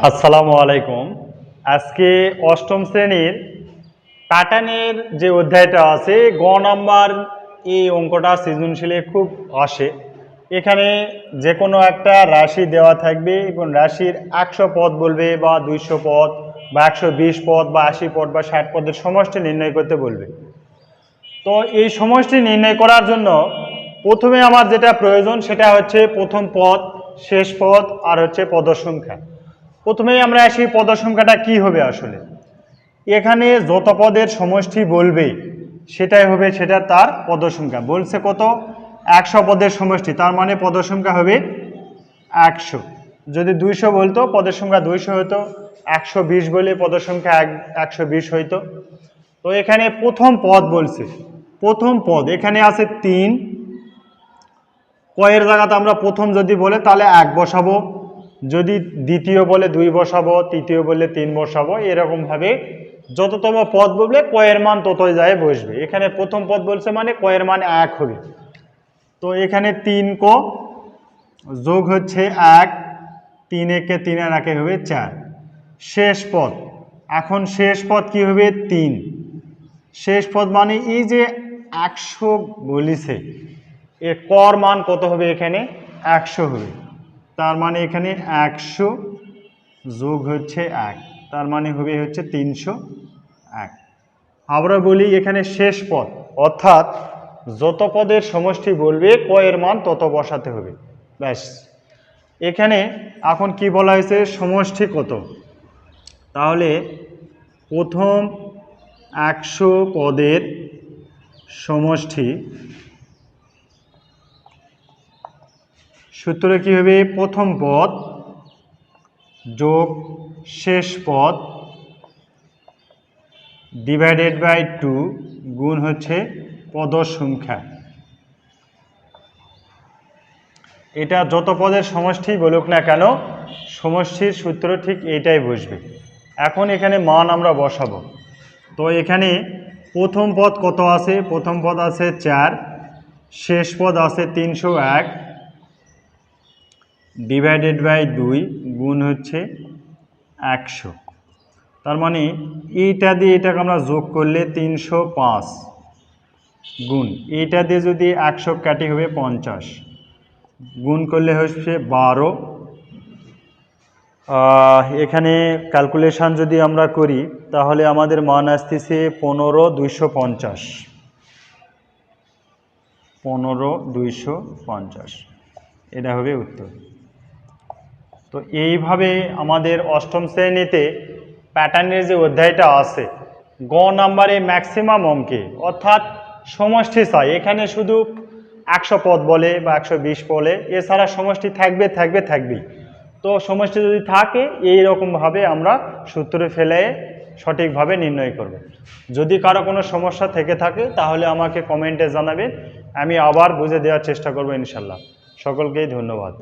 আসসালামু আলাইকুম। আজকে অষ্টম শ্রেণীর প্যাটার্নের যে অধ্যায়টা আছে গ নাম্বার, এই অঙ্কটা সৃজনশীলে খুব আসে। এখানে যে কোনো একটা রাশি দেওয়া থাকবে এবং রাশির 100 পদ বলবে বা 200 পদ বা 120 পদ বা 80 পদ বা 60 পদের সমষ্টি নির্ণয় করতে বলবে। তো এই সমষ্টি নির্ণয় করার জন্য প্রথমে আমার যেটা প্রয়োজন সেটা হচ্ছে প্রথম পদ, শেষ পদ আর হচ্ছে পদের সংখ্যা। প্রথমেই আমরা আসি পদের সংখ্যাটা কি হবে। আসলে এখানে যত পদের সমষ্টি বলবে সেটাই হবে, সেটা তার পদের সংখ্যা। বলছে কত? 100 পদের সমষ্টি, তার মানে পদের সংখ্যা হবে 100। যদি 200 বলতো পদের সংখ্যা 200 হতো, 120 বলে পদের সংখ্যা 120 হইতো। তো এখানে প্রথম পদ বলছে, প্রথম পদ এখানে আছে 3, কয়ের জায়গাতে আমরা প্রথম যদি বলে তাহলে 1 বসাবো, যদি দ্বিতীয় বলে 2 বসাবো, তৃতীয় বলে 3 বসাবো। এরকমভাবে যততম পদ বলবে কয়ের মান ততই যায় বসবে। এখানে প্রথম পদ বলছে মানে কয়ের মান 1 হবে। তো এখানে 3 ক যোগ হচ্ছে 1, 3 একে 3 আর 1 হবে 4। শেষ পদ, এখন শেষ পদ কি হবে? 3। শেষ পদ মানে এই যে 100 বলিছে, এর কর মান কত হবে? এখানে 100 হবে। তার মানে এখানে 100 যোগ হচ্ছে 1, তার মানে হবে হচ্ছে 301। আমরা বলি এখানে শেষ পদ, অর্থাৎ যত পদের সমষ্টি বলবে কয়ের মান তত বসাতে হবে, ব্যাস। এখানে এখন কি বলা হয়েছে? সমষ্টি কত? তাহলে প্রথম 100 পদের সমষ্টি সূত্র কি হবে? প্রথম পদ যোগ শেষ পদ ডিভাইডেড বাই 2 গুণ হচ্ছে পদের সংখ্যা। এটা যত পদের সমষ্টি বলুক না কেন, সমষ্টির সূত্র ঠিক এইটাই বসবে। এখন এখানে মান আমরা বসাবো। তো এখানে প্রথম পদ কত আছে? প্রথম পদ আছে 4, শেষ পদ আছে 301 ডিভাইডেড বাই 2 গুণ হচ্ছে 100। তার মানে এইটা দিয়ে এটাকে আমরা যোগ করলে 305 গুণ এইটা দিয়ে যদি 100 কাটি হবে 50, গুণ করলে হচ্ছে 12। এখানে ক্যালকুলেশন যদি আমরা করি তাহলে আমাদের মান আসতেছে 15250। 15250 এটা হবে উত্তর। তো এইভাবে আমাদের অষ্টম শ্রেণীতে প্যাটার্নের যে অধ্যায়টা আছে গ নাম্বারে ম্যাক্সিমাম অঙ্কে, অর্থাৎ সমষ্টি চাই। এখানে শুধু 100 পদ বলে বা 120 বলে, এছাড়া সমষ্টি থাকবেই। তো সমষ্টি যদি থাকে এইরকমভাবে আমরা সূত্রে ফেলে সঠিকভাবে নির্ণয় করব। যদি কারো কোনো সমস্যা থেকে থাকে তাহলে আমাকে কমেন্টে জানাবেন, আমি আবার বুঝে দেওয়ার চেষ্টা করব ইনশাল্লাহ। সকলকেই ধন্যবাদ।